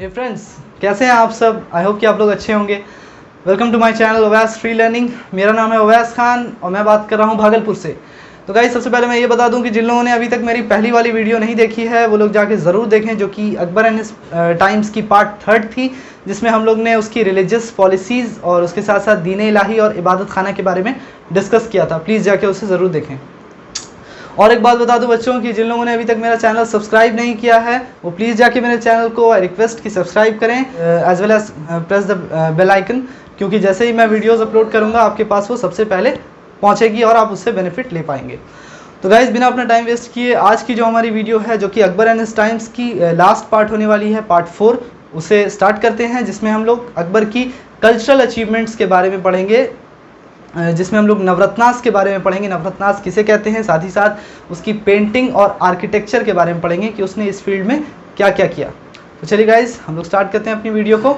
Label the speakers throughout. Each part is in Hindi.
Speaker 1: हे फ्रेंड्स, कैसे हैं आप सब। आई होप कि आप लोग अच्छे होंगे। Welcome to my channel Owais free learning. मेरा नाम है ओवैस खान और मैं बात कर रहा हूं भागलपुर से। तो गाइस, सबसे पहले मैं ये बता दूं कि जिन लोगों ने अभी तक मेरी पहली वाली वीडियो नहीं देखी है वो लोग जाके ज़रूर देखें, जो कि अकबर एंड हिज टाइम्स की पार्ट 3 थी, जिसमें हम लोग ने उसकी रिलीजियस पॉलिसीज़ और उसके साथ साथ दीन इलाही और इबादत खाना के बारे में डिस्कस किया था। प्लीज़ जाके उसे ज़रूर देखें। और एक बात बता दूं बच्चों कि जिन लोगों ने अभी तक मेरा चैनल सब्सक्राइब नहीं किया है वो प्लीज़ जाके मेरे चैनल को आई रिक्वेस्ट कि सब्सक्राइब करें, as well as press the bell icon, क्योंकि जैसे ही मैं वीडियोस अपलोड करूंगा आपके पास वो सबसे पहले पहुंचेगी और आप उससे बेनिफिट ले पाएंगे। तो गाइस, बिना अपना टाइम वेस्ट किए आज की जो हमारी वीडियो है, जो कि अकबर एंड हिज टाइम्स की लास्ट पार्ट होने वाली है, पार्ट 4, उसे स्टार्ट करते हैं, जिसमें हम लोग अकबर की कल्चरल अचीवमेंट्स के बारे में पढ़ेंगे, जिसमें हम लोग नवरत्नास के बारे में पढ़ेंगे, नवरत्नास किसे कहते हैं, साथ ही साथ उसकी पेंटिंग और आर्किटेक्चर के बारे में पढ़ेंगे कि उसने इस फील्ड में क्या क्या किया। तो चलिए गाइस, हम लोग स्टार्ट करते हैं अपनी वीडियो को।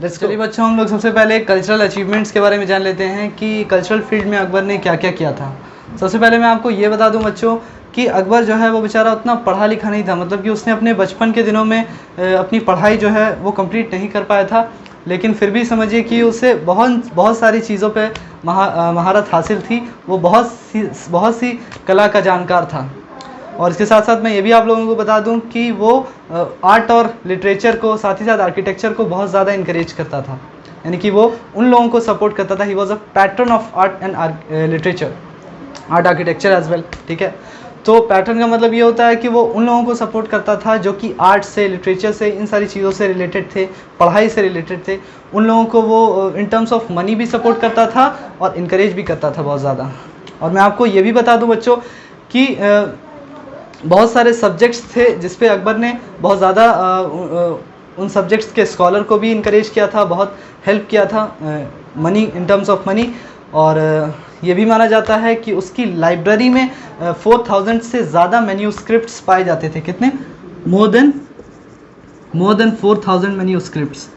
Speaker 1: चलिए बच्चों, हम लोग सबसे पहले कल्चरल अचीवमेंट्स के बारे में जान लेते हैं कि कल्चरल फील्ड में अकबर ने क्या क्या किया था। सबसे पहले मैं आपको ये बता दूं बच्चों कि अकबर जो है वो बेचारा उतना पढ़ा लिखा नहीं था, मतलब कि उसने अपने बचपन के दिनों में अपनी पढ़ाई जो है वो कंप्लीट नहीं कर पाया था, लेकिन फिर भी समझिए कि उसे बहुत सारी चीज़ों पे महारत हासिल थी। वो बहुत सी कला का जानकार था। और इसके साथ साथ मैं ये भी आप लोगों को बता दूं कि वो आर्ट और लिटरेचर को, साथ ही साथ आर्किटेक्चर को बहुत ज़्यादा इनकरेज करता था, यानी कि वो उन लोगों को सपोर्ट करता था। He was a pattern of art and literature, art architecture as well. ठीक है, तो पैटर्न का मतलब ये होता है कि वो उन लोगों को सपोर्ट करता था जो कि आर्ट से, लिटरेचर से, इन सारी चीज़ों से रिलेटेड थे, पढ़ाई से रिलेटेड थे। उन लोगों को वो इन टर्म्स ऑफ मनी भी सपोर्ट करता था और इनकरेज भी करता था बहुत ज़्यादा। और मैं आपको ये भी बता दूं बच्चों कि बहुत सारे सब्जेक्ट्स थे जिस पे अकबर ने बहुत ज़्यादा उन सब्जेक्ट्स के स्कॉलर को भी इनकरेज किया था, बहुत हेल्प किया था money, in terms of money. और ये भी माना जाता है कि उसकी लाइब्रेरी में 4000 से ज़्यादा मैन्यूस्क्रिप्ट्स पाए जाते थे। कितने? More than 4000 manuscripts.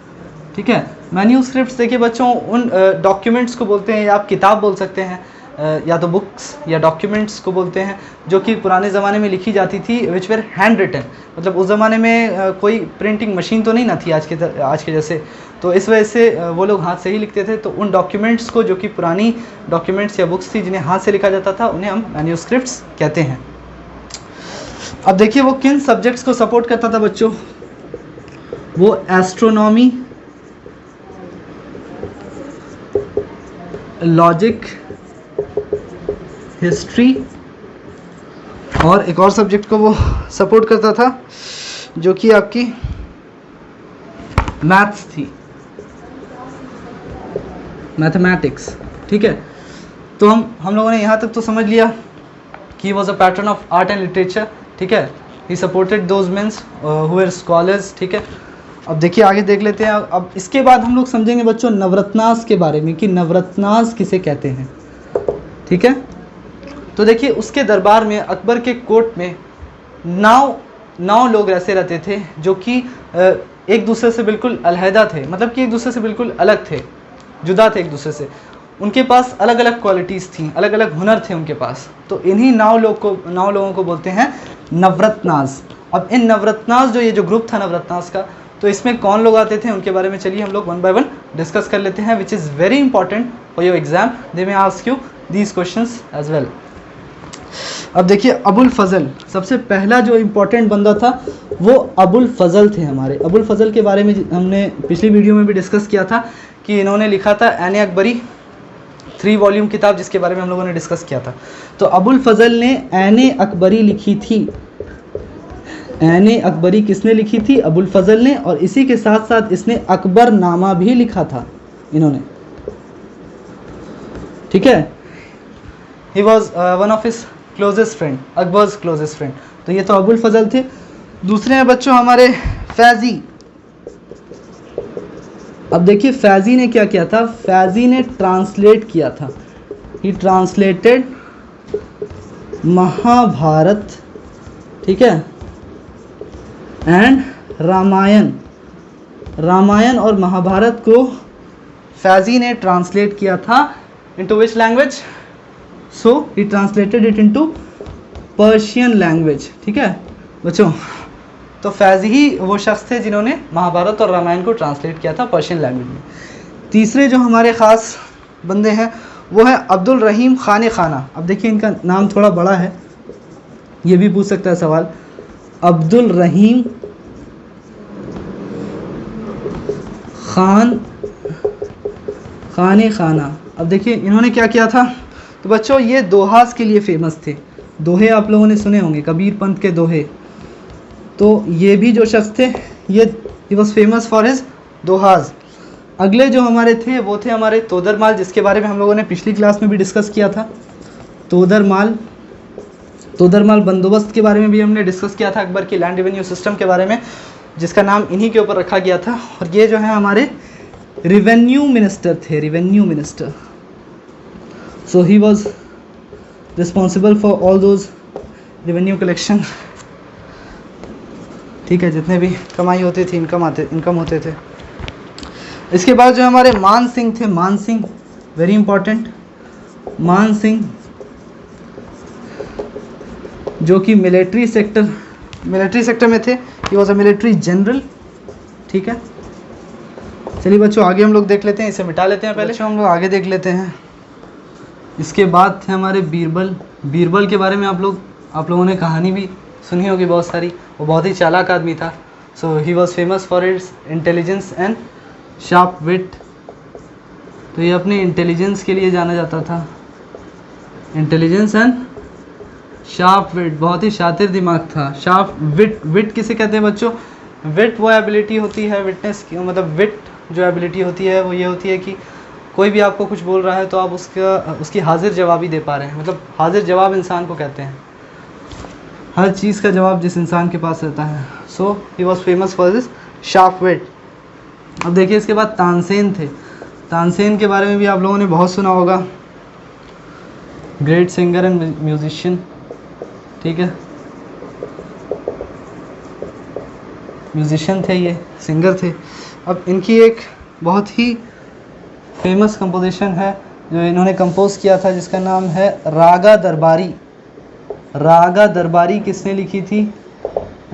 Speaker 1: ठीक है, मैन्यूस्क्रिप्ट्स देखिए बच्चों, उन डॉक्यूमेंट्स को बोलते हैं, या आप किताब बोल सकते हैं, या तो बुक्स या डॉक्यूमेंट्स को बोलते हैं, जो कि पुराने ज़माने में लिखी जाती थी, विच वेर हैंड रिटन। मतलब उस ज़माने में कोई प्रिंटिंग मशीन तो नहीं ना थी आज के जैसे, तो इस वजह से वो लोग हाथ से ही लिखते थे। तो उन डॉक्यूमेंट्स को, जो कि पुरानी डॉक्यूमेंट्स या बुक्स थी जिन्हें हाथ से लिखा जाता था, उन्हें हम मैन्यूस्क्रिप्ट्स कहते हैं। अब देखिए वो किन सब्जेक्ट्स को सपोर्ट करता था बच्चों। वो एस्ट्रोनॉमी, लॉजिक, हिस्ट्री और एक और सब्जेक्ट को वो सपोर्ट करता था जो कि आपकी मैथ्स थी, मैथमेटिक्स। ठीक है, तो हम लोगों ने यहाँ तक तो समझ लिया कि was a pattern of art and literature. ठीक है, he supported those mens who were scholars. ठीक है, अब देखिए आगे देख लेते हैं। अब इसके बाद हम लोग समझेंगे बच्चों नवरत्नास के बारे में कि नवरत्नास किसे कहते हैं। ठीक है, तो देखिए उसके दरबार में, अकबर के कोर्ट में 9 लोग ऐसे रहते थे जो कि एक दूसरे से बिल्कुल अलहदा थे, मतलब कि एक दूसरे से बिल्कुल अलग थे, जुदा थे एक दूसरे से। उनके पास अलग अलग क्वालिटीज़ थी, अलग अलग हुनर थे उनके पास। तो इन्हीं 9 लोगों को बोलते हैं नवरत्नास। अब इन नवरत्नास, जो ये जो ग्रुप था नवरत्नास का, तो इसमें कौन लोग आते थे उनके बारे में चलिए हम लोग वन बाय वन डिस्कस कर लेते हैं, which is very important for your exam. They may ask you these questions as well. अब देखिए अबुल फजल, सबसे पहला जो इम्पोर्टेंट बंदा था वो अबुल फजल थे हमारे। अबुल फजल के बारे में हमने पिछली वीडियो में भी डिस्कस किया था कि इन्होंने लिखा था ऐन अकबरी, 3 वॉल्यूम किताब, जिसके बारे में हम लोगों ने डिस्कस किया था। तो अबुल फजल ने ऐन अकबरी लिखी थी। ऐन अकबरी किसने लिखी थी? अबुल फजल ने। और इसी के साथ साथ इसने अकबर नामा भी लिखा था इन्होंने। ठीक है, he was one of his closest friend, Akbar's closest friend. तो ये तो अबुल फजल थे। दूसरे हैं बच्चों हमारे फैजी। अब देखिए फैजी ने क्या किया था? फैजी ने ट्रांसलेट किया था। ही ट्रांसलेटेड महाभारत, ठीक है, एंड रामायण। रामायण और महाभारत को फैजी ने ट्रांसलेट किया था into which language? So he translated it into Persian language. ठीक है बच्चों, तो फैज़ ही वो शख्स थे जिन्होंने महाभारत और रामायण को ट्रांसलेट किया था पर्शियन लैंग्वेज में। तीसरे जो हमारे ख़ास बंदे हैं वो है अब्दुल रहीम खान खाना। अब देखिए इनका नाम थोड़ा बड़ा है, ये भी पूछ सकता है सवाल। अब्दुल रहीम खान खाना। अब देखिए इन्होंने क्या किया था, तो बच्चों ये दोहास के लिए फेमस थे। दोहे आप लोगों ने सुने होंगे, कबीर पंथ के दोहे। तो ये भी जो शख्स थे ये वॉज फेमस फॉर हिज दोहास। अगले जो हमारे थे वो थे हमारे तोदरमाल, जिसके बारे में हम लोगों ने पिछली क्लास में भी डिस्कस किया था। तोदरमाल बंदोबस्त के बारे में भी हमने डिस्कस किया था, अकबर की लैंड रेवेन्यू सिस्टम के बारे में, जिसका नाम इन्हीं के ऊपर रखा गया था। और ये जो है हमारे रेवेन्यू मिनिस्टर थे, revenue minister. So he was responsible for all those revenue collection, ठीक है, जितने भी कमाई होती थी, इनकम होते थे। इसके बाद जो हमारे मान सिंह थे, मान सिंह वेरी इंपॉर्टेंट। मान सिंह जो कि मिलिट्री सेक्टर में थे, ही वॉज अ मिलिट्री जनरल, ठीक है। चलिए बच्चों आगे हम लोग देख लेते हैं, इसे मिटा लेते हैं पहले, हम लोग आगे देख लेते हैं। इसके बाद थे हमारे बीरबल के बारे में आप लोगों ने कहानी भी सुनी होगी बहुत सारी। वो बहुत ही चालाक आदमी था। So he was famous for its intelligence and sharp wit. तो ये अपने इंटेलिजेंस के लिए जाना जाता था, इंटेलिजेंस एंड शार्प विट, बहुत ही शातिर दिमाग था। शार्प विट किसे कहते हैं बच्चों? विट वो एबिलिटी होती है, विटनेस की मतलब विट जो एबिलिटी होती है वो ये होती है कि कोई भी आपको कुछ बोल रहा है तो आप उसकी हाजिर जवाबी दे पा रहे हैं। मतलब हाजिर जवाब इंसान को कहते हैं, हर चीज़ का जवाब जिस इंसान के पास रहता है। So he was famous for this sharp wit. अब देखिए इसके बाद तानसेन थे। तानसेन के बारे में भी आप लोगों ने बहुत सुना होगा, ग्रेट सिंगर एंड म्यूजिशियन, ठीक है, म्यूजिशियन थे ये, सिंगर थे। अब इनकी एक बहुत ही फेमस कंपोजिशन है जो इन्होंने कंपोज किया था, जिसका नाम है रागा दरबारी। रागा दरबारी किसने लिखी थी,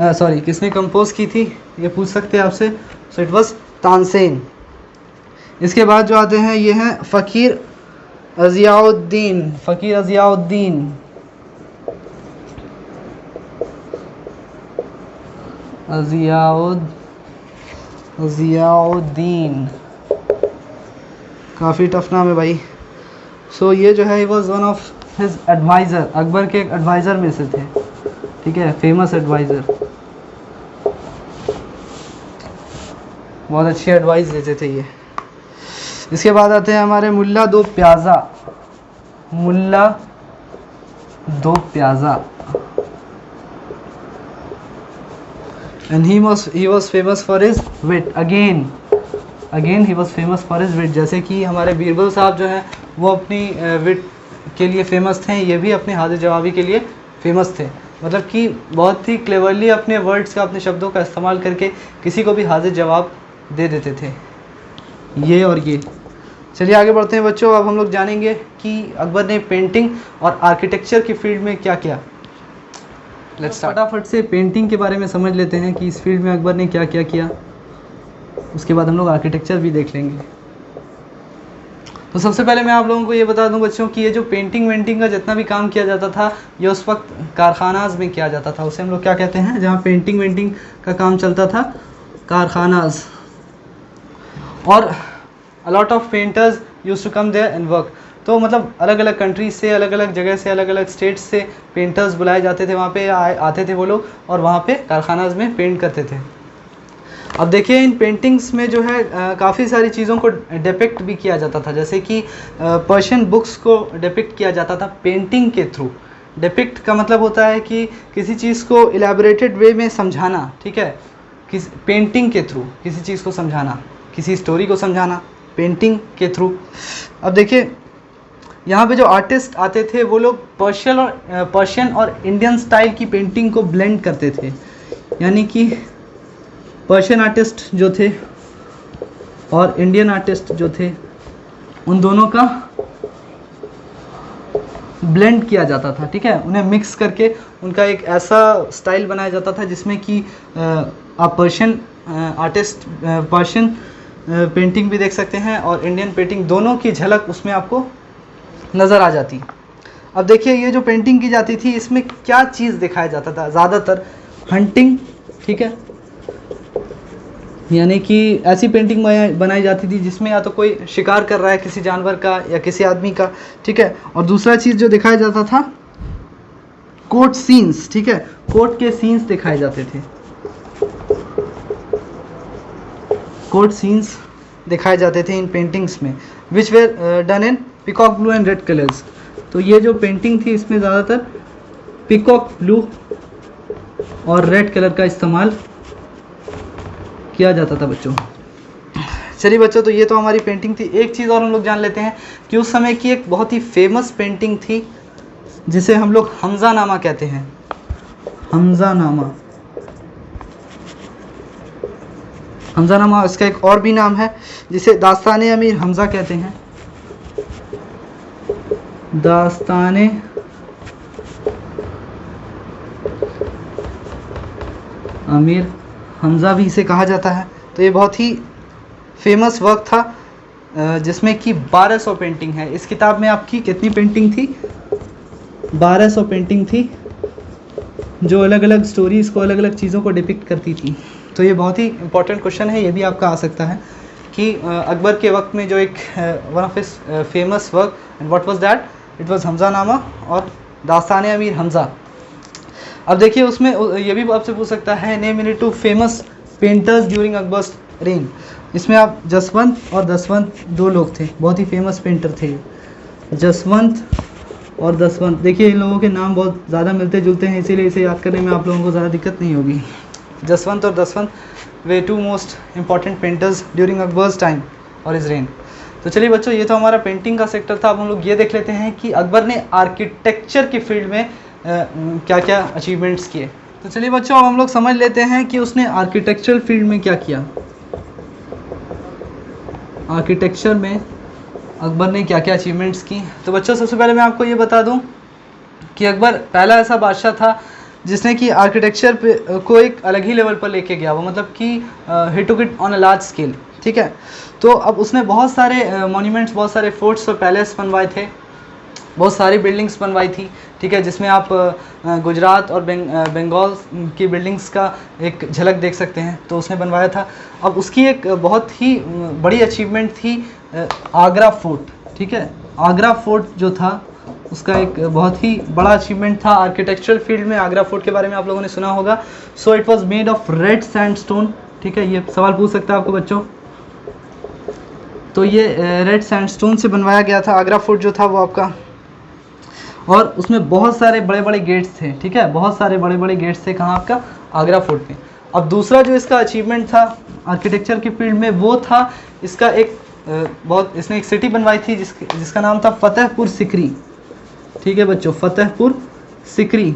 Speaker 1: किसने कंपोज की थी, ये पूछ सकते हैं आपसे। So it was Tansen. इसके बाद जो आते हैं ये हैं फ़कीर अज़ियाउद्दीन। अज़ियाउद्दीन काफ़ी टफ नाम है भाई। सो ये जो है he was one of his advisor, Akbar के एक एडवाइज़र में से थे, ठीक है, फेमस एडवाइज़र, बहुत अच्छी एडवाइस देते थे ये। इसके बाद आते हैं हमारे Mulla Do Pyaza and he was famous for his wit. Again he was famous for his wit. जैसे कि हमारे बीरबल साहब जो हैं वो अपनी विट के लिए फेमस थे, ये भी अपनी हाजिर जवाबी के लिए फेमस थे। मतलब कि बहुत ही क्लेवरली अपने वर्ड्स का, अपने शब्दों का इस्तेमाल करके किसी को भी हाजिर जवाब दे देते थे, ये और ये। चलिए आगे बढ़ते हैं बच्चों। अब हम लोग जानेंगे कि अकबर ने पेंटिंग और आर्किटेक्चर की फील्ड में क्या किया। फटाफट से पेंटिंग के बारे में समझ लेते हैं कि इस फील्ड में अकबर ने क्या क्या किया, उसके बाद हम लोग आर्किटेक्चर भी देख लेंगे। तो सबसे पहले मैं आप लोगों को ये बता दूं बच्चों कि ये जो पेंटिंग का जितना भी काम किया जाता था ये उस वक्त कारखानाज में किया जाता था। उसे हम लोग क्या कहते हैं, जहाँ पेंटिंग का काम चलता था, कारखानाज। और a lot of painters used to come there and work। तो मतलब अलग अलग कंट्रीज से, अलग अलग जगह से, अलग अलग स्टेट्स से पेंटर्स बुलाए जाते थे, वहाँ पे आते थे वो लोग और वहाँ पे कारखानाज में पेंट करते थे। अब देखिए इन पेंटिंग्स में जो है काफ़ी सारी चीज़ों को डिपिक्ट भी किया जाता था, जैसे कि पर्शियन बुक्स को डिपिक्ट किया जाता था पेंटिंग के थ्रू। डिपिक्ट का मतलब होता है कि किसी चीज़ को इलेबोरेटेड वे में समझाना, ठीक है, पेंटिंग के थ्रू किसी चीज़ को समझाना, किसी स्टोरी को समझाना पेंटिंग के थ्रू। अब देखिए यहाँ पे जो आर्टिस्ट आते थे वो लोग पर्शियन और इंडियन स्टाइल की पेंटिंग को ब्लेंड करते थे, यानी कि पर्शियन आर्टिस्ट जो थे और इंडियन आर्टिस्ट जो थे उन दोनों का ब्लेंड किया जाता था, ठीक है, उन्हें मिक्स करके उनका एक ऐसा स्टाइल बनाया जाता था जिसमें कि आप पर्शियन आर्टिस्ट पर्शियन पेंटिंग भी देख सकते हैं और इंडियन पेंटिंग दोनों की झलक उसमें आपको नज़र आ जाती। अब देखिए ये जो पेंटिंग की जाती थी इसमें क्या चीज़ दिखाया जाता था, ज़्यादातर हंटिंग, ठीक है, यानी कि ऐसी पेंटिंग बनाई जाती थी जिसमें या तो कोई शिकार कर रहा है किसी जानवर का या किसी आदमी का, ठीक है, और दूसरा चीज़ जो दिखाया जाता था कोर्ट सीन्स, ठीक है, कोर्ट के सीन्स दिखाए जाते थे, कोर्ट सीन्स दिखाए जाते थे इन पेंटिंग्स में, विच where done in peacock blue and red colours. तो ये जो पेंटिंग थी इसमें ज़्यादातर पीकॉक ब्लू और रेड कलर का इस्तेमाल किया जाता था बच्चों। चलिए बच्चों, तो ये तो हमारी पेंटिंग थी। एक चीज़ और हम लोग जान लेते हैं कि उस समय की एक बहुत ही फेमस पेंटिंग थी जिसे हम लोग हमजा नामा कहते हैं, हमजा नामा। हमजा नामा इसका एक और भी नाम है जिसे दास्ताने अमीर हमजा कहते हैं, दास्ताने अमीर हमजा भी इसे कहा जाता है। तो ये बहुत ही फेमस वर्क था जिसमें कि 1200 पेंटिंग है। इस किताब में आपकी कितनी पेंटिंग थी? 1200 पेंटिंग थी जो अलग अलग स्टोरीज़ को, अलग अलग चीज़ों को डिपिक्ट करती थी। तो ये बहुत ही इंपॉर्टेंट क्वेश्चन है, ये भी आपका आ सकता है कि अकबर के वक्त में जो एक one of his famous work and what was that, it was Hamza नामा और दास्ताने अमीर हमजा। अब देखिए उसमें ये भी आपसे पूछ सकता है name any two famous painters during Akbar's rain. इसमें आप जसवंत और दसवंत दो लोग थे, बहुत ही फेमस पेंटर थे जसवंत और दसवंत। देखिए इन लोगों के नाम बहुत ज़्यादा मिलते जुलते हैं, इसीलिए इसे याद करने में आप लोगों को ज़्यादा दिक्कत नहीं होगी। जसवंत और दसवंत वे two most important painters during Akbar's time और इज रेन। तो चलिए बच्चों, ये तो हमारा पेंटिंग का सेक्टर था। अब हम लोग ये देख लेते हैं कि अकबर ने आर्किटेक्चर की फील्ड में क्या क्या अचीवमेंट्स किए। तो चलिए बच्चों, अब हम लोग समझ लेते हैं कि उसने आर्किटेक्चरल फील्ड में क्या किया। आर्किटेक्चर में अकबर ने क्या क्या अचीवमेंट्स की। तो बच्चों सबसे पहले मैं आपको ये बता दूं कि अकबर पहला ऐसा बादशाह था जिसने कि आर्किटेक्चर को एक अलग ही लेवल पर लेके गया। वो मतलब कि he took it on a large scale, ठीक है। तो अब उसने बहुत सारे मॉन्यूमेंट्स, बहुत सारे फोर्ट्स और पैलेस बनवाए थे, बहुत सारी बिल्डिंग्स बनवाई थी, ठीक है, जिसमें आप गुजरात और बंगाल की बिल्डिंग्स का एक झलक देख सकते हैं। तो उसने बनवाया था। अब उसकी एक बहुत ही बड़ी अचीवमेंट थी आगरा फोर्ट, ठीक है। आगरा फोर्ट जो था उसका एक बहुत ही बड़ा अचीवमेंट था आर्किटेक्चरल फील्ड में। आगरा फोर्ट के बारे में आप लोगों ने सुना होगा। So it was made of red sandstone, ठीक है। ये सवाल पूछ सकता है आपको बच्चों। तो ये रेड सैंडस्टोन से बनवाया गया था आगरा फोर्ट जो था वो आपका, और उसमें बहुत सारे बड़े बड़े गेट्स थे, ठीक है, बहुत सारे बड़े बड़े गेट्स थे। कहाँ? आपका आगरा फोर्ट में। अब दूसरा जो इसका अचीवमेंट था आर्किटेक्चर की फील्ड में वो था इसका एक इसने एक सिटी बनवाई थी जिसका नाम था फतेहपुर सिकरी, ठीक है बच्चों, Fatehpur Sikri.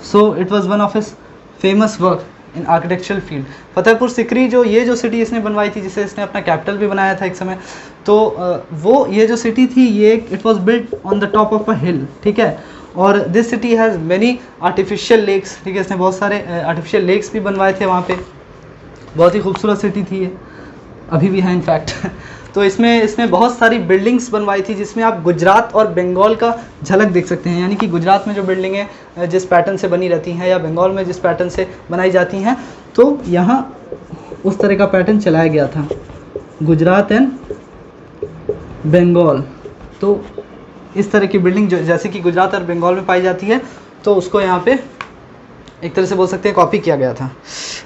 Speaker 1: So it was one of his famous work in architectural field. Fatehpur Sikri ये जो सिटी इसने बनवाई थी, जिसे इसने अपना कैपिटल भी बनाया था एक समय, तो वो ये जो सिटी थी ये it was built on the top of a hill, ठीक है। और this city has many artificial lakes, ठीक है। इसने बहुत सारे आर्टिफिशियल लेक्स भी बनवाए थे वहाँ पे। बहुत ही खूबसूरत सिटी थी ये, अभी भी है इनफैक्ट। तो इसने बहुत सारी बिल्डिंग्स बनवाई थी जिसमें आप गुजरात और बंगाल का झलक देख सकते हैं। यानी कि गुजरात में जो बिल्डिंगें जिस पैटर्न से बनी रहती हैं या बंगाल में जिस पैटर्न से बनाई जाती हैं, तो यहाँ उस तरह का पैटर्न चलाया गया था, गुजरात एंड बंगाल। तो इस तरह की बिल्डिंग जो जैसे कि गुजरात और बंगाल में पाई जाती है, तो उसको यहाँ पे एक तरह से बोल सकते हैं कॉपी किया गया था।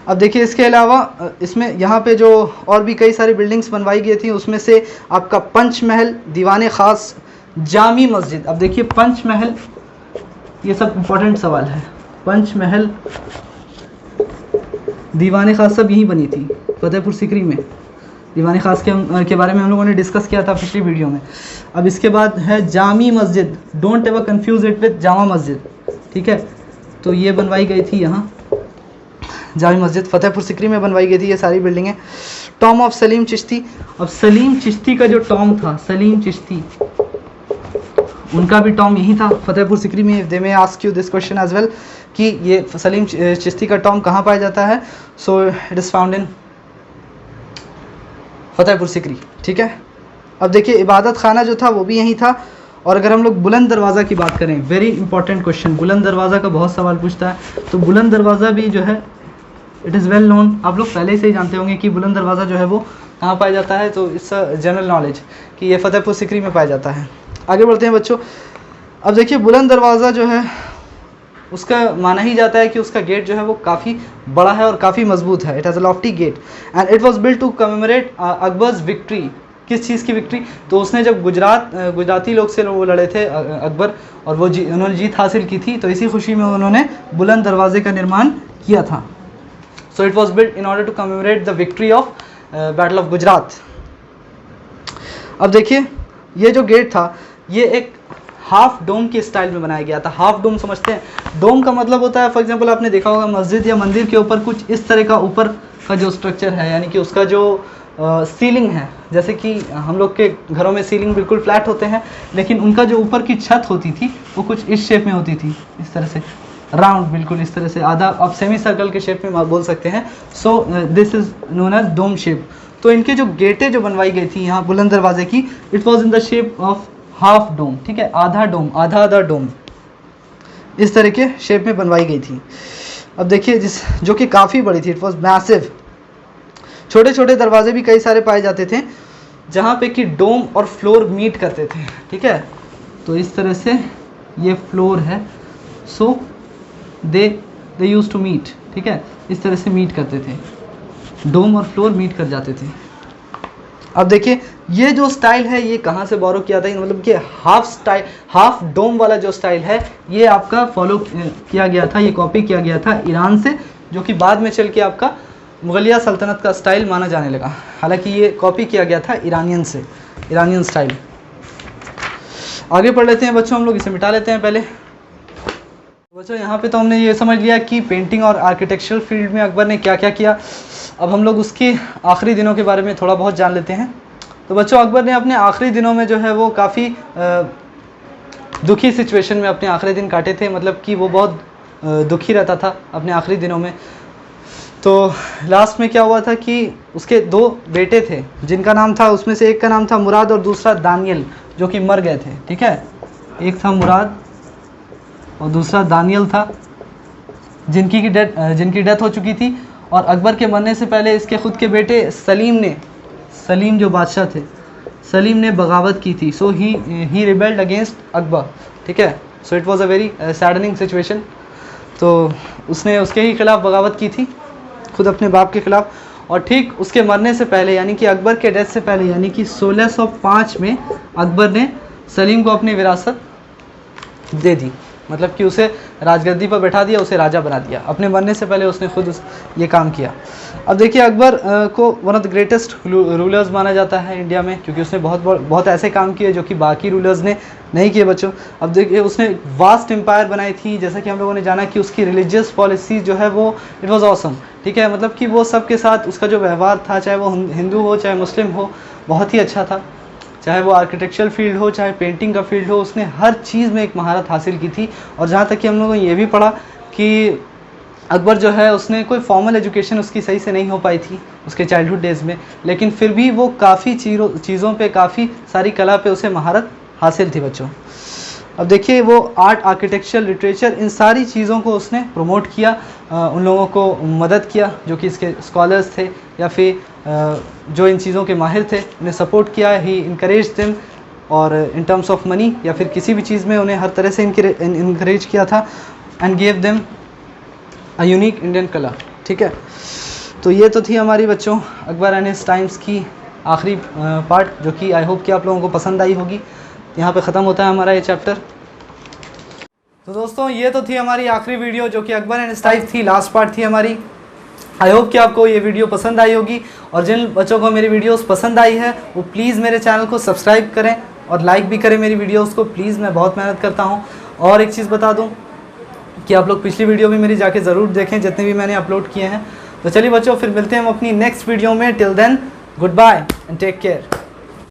Speaker 1: अब देखिए इसके अलावा इसमें यहाँ पे जो और भी कई सारी बिल्डिंग्स बनवाई गई थी, उसमें से आपका पंचमहल, दीवाने ख़ास, जामी मस्जिद। अब देखिए पंचमहल, ये सब इम्पोर्टेंट सवाल है। पंचमहल, दीवाने ख़ास सब यहीं बनी थी फतेहपुर सिकरी में। दीवाने ख़ास के बारे में हम लोगों ने डिस्कस किया था पिछली वीडियो में। अब इसके बाद है जामी मस्जिद, don't ever confuse it with Jama Masjid, ठीक है। तो ये बनवाई गई थी यहाँ जामी मस्जिद फतेहपुर सिकरी में बनवाई गई थी ये सारी बिल्डिंगें। Tom of Salim Chishti. अब सलीम चिश्ती का जो टॉम था, सलीम चिश्ती, उनका भी टॉम यही था फतेहपुर सिकरी में। They may ask you this question as well कि ये सलीम चिश्ती का टॉम कहाँ पाया जाता है। So it is found in Fatehpur Sikri, ठीक है। अब देखिए इबादत खाना जो था वो भी यही था। और अगर हम लोग बुलंद दरवाज़ा की बात करें, वेरी इंपॉर्टेंट क्वेश्चन, बुलंद दरवाज़ा का बहुत सवाल पूछता है। तो बुलंद दरवाज़ा भी जो है इट इज़ वेल नोन, आप लोग पहले से ही जानते होंगे कि बुलंद दरवाज़ा जो है वो कहाँ पाया जाता है। तो इट्स जनरल नॉलेज कि ये फतेहपुर सिकरी में पाया जाता है। आगे बढ़ते हैं बच्चों। अब देखिए बुलंद दरवाज़ा जो है उसका माना ही जाता है कि उसका गेट जो है वो काफ़ी बड़ा है और काफ़ी मजबूत है। It has a lofty gate and it was built to commemorate Akbar's victory. किस चीज़ की विक्ट्री? तो उसने जब गुजराती लोग से वो लड़े थे अकबर, और वो उन्होंने जीत हासिल की थी, तो इसी खुशी में उन्होंने बुलंद दरवाजे का निर्माण किया था। So it was built in order to commemorate the victory of battle of Gujarat. अब देखिए ये जो गेट था ये एक हाफ डोम के स्टाइल में बनाया गया था। हाफ डोम समझते हैं? डोम का मतलब होता है, फॉर एग्जांपल आपने देखा होगा मस्जिद या मंदिर के ऊपर कुछ इस तरह का ऊपर का जो स्ट्रक्चर है, यानी कि उसका जो सीलिंग है, जैसे कि हम लोग के घरों में सीलिंग बिल्कुल फ्लैट होते हैं, लेकिन उनका जो ऊपर की छत होती थी वो कुछ इस शेप में होती थी, इस तरह से राउंड, बिल्कुल इस तरह से, आधा आप सेमी सर्कल के शेप में बोल सकते हैं। So this is known as dome shape. तो इनके जो गेटें जो बनवाई गई थी यहाँ बुलंद दरवाजे की, it was in the shape of half dome, ठीक है, आधा डोम, आधा डोम, इस तरह के शेप में बनवाई गई थी। अब देखिए जो कि काफ़ी बड़ी थी, इट वॉज मैसिव। छोटे छोटे दरवाजे भी कई सारे पाए जाते थे जहाँ पे कि डोम और फ्लोर मीट करते थे, ठीक है। तो इस तरह से ये फ्लोर है, सो दे यूज टू मीट, ठीक है, इस तरह से मीट करते थे, डोम और फ्लोर मीट कर जाते थे। अब देखिए ये जो स्टाइल है ये कहाँ से बोरो किया था, मतलब कि हाफ डोम वाला जो स्टाइल है ये आपका फॉलो किया गया था, ये कॉपी किया गया था ईरान से, जो कि बाद में चल के आपका मुगलिया सल्तनत का स्टाइल माना जाने लगा। हालांकि ये कॉपी किया गया था ईरानियन से, ईरानियन स्टाइल। आगे पढ़ लेते हैं बच्चों, हम लोग इसे मिटा लेते हैं पहले। बच्चों यहाँ पे तो हमने ये समझ लिया कि पेंटिंग और आर्किटेक्चरल फील्ड में अकबर ने क्या क्या किया। अब हम लोग उसके आखिरी दिनों के बारे में थोड़ा बहुत जान लेते हैं। तो बच्चों अकबर ने अपने आखिरी दिनों में जो है वो काफ़ी दुखी सिचुएशन में अपने आखिरी दिन काटे थे, मतलब कि वो बहुत दुखी रहता था अपने आखिरी दिनों में। तो लास्ट में क्या हुआ था कि उसके 2 बेटे थे जिनका नाम था, उसमें से एक का नाम था मुराद और दूसरा दानियल, जो कि मर गए थे, ठीक है। एक था मुराद और दूसरा दानियल था, जिनकी डेथ हो चुकी थी। और अकबर के मरने से पहले इसके खुद के बेटे सलीम जो बादशाह थे, सलीम ने बगावत की थी। सो ही रिबेल्ड अगेंस्ट अकबर, ठीक है। So it was a very saddening situation. तो उसने उसके ही खिलाफ बगावत की थी, खुद अपने बाप के खिलाफ। और ठीक उसके मरने से पहले, यानी कि अकबर के डेथ से पहले, यानी कि 1605 में अकबर ने सलीम को अपनी विरासत दे दी, मतलब कि उसे राजगद्दी पर बैठा दिया, उसे राजा बना दिया। अपने मरने से पहले उसने खुद ये काम किया। अब देखिए अकबर को one of the greatest rulers माना जाता है इंडिया में, क्योंकि उसने बहुत ऐसे काम किए जो कि बाकी रूलर्स ने नहीं किए बच्चों। अब देखिए उसने वास्ट एम्पायर बनाई थी, जैसा कि हम लोगों ने जाना कि उसकी रिलीजियस पॉलिसी जो है वो इट वाज ऑसम, ठीक है। मतलब कि वो सबके साथ उसका जो व्यवहार था, चाहे वो हिंदू हो चाहे मुस्लिम हो, बहुत ही अच्छा था। चाहे वो आर्किटेक्चरल फील्ड हो चाहे पेंटिंग का फील्ड हो, उसने हर चीज़ में एक महारत हासिल की थी। और जहाँ तक कि हम लोगों ने ये भी पढ़ा कि अकबर जो है उसने कोई फॉर्मल एजुकेशन उसकी सही से नहीं हो पाई थी उसके चाइल्डहुड डेज़ में, लेकिन फिर भी वो काफ़ी चीज़ों पे, काफ़ी सारी कला पे उसे महारत हासिल थी बच्चों। अब देखिए वो आर्ट, आर्किटेक्चर, लिटरेचर, इन सारी चीज़ों को उसने प्रमोट किया, उन लोगों को मदद किया जो कि इसके स्कॉलर्स थे या फिर जो इन चीज़ों के माहिर थे, उन्हें सपोर्ट किया। ही इनकरेज देम, और इन टर्म्स ऑफ मनी या फिर किसी भी चीज़ में उन्हें हर तरह से इनकरेज किया था। And gave them a unique Indian कला, ठीक है। तो ये तो थी हमारी बच्चों अकबर एंड हिज टाइम्स की आखिरी पार्ट, जो कि आई होप कि आप लोगों को पसंद आई होगी। यहाँ पे ख़त्म होता है हमारा ये चैप्टर। तो दोस्तों ये तो थी हमारी आखिरी वीडियो, जो कि अकबर एंड हिज टाइम्स थी, लास्ट पार्ट थी हमारी। आई होप कि आपको ये वीडियो पसंद आई होगी, और जिन बच्चों को मेरी वीडियोस पसंद आई है वो प्लीज़ मेरे चैनल को सब्सक्राइब करें और लाइक भी करें मेरी वीडियोस को, प्लीज़, मैं बहुत मेहनत करता हूँ। और एक चीज़ बता दूँ कि आप लोग पिछली वीडियो भी मेरी जाके ज़रूर देखें, जितने भी मैंने अपलोड किए हैं। तो चलिए बच्चों, फिर मिलते हैं हम अपनी नेक्स्ट वीडियो में। Till then, good bye and take care.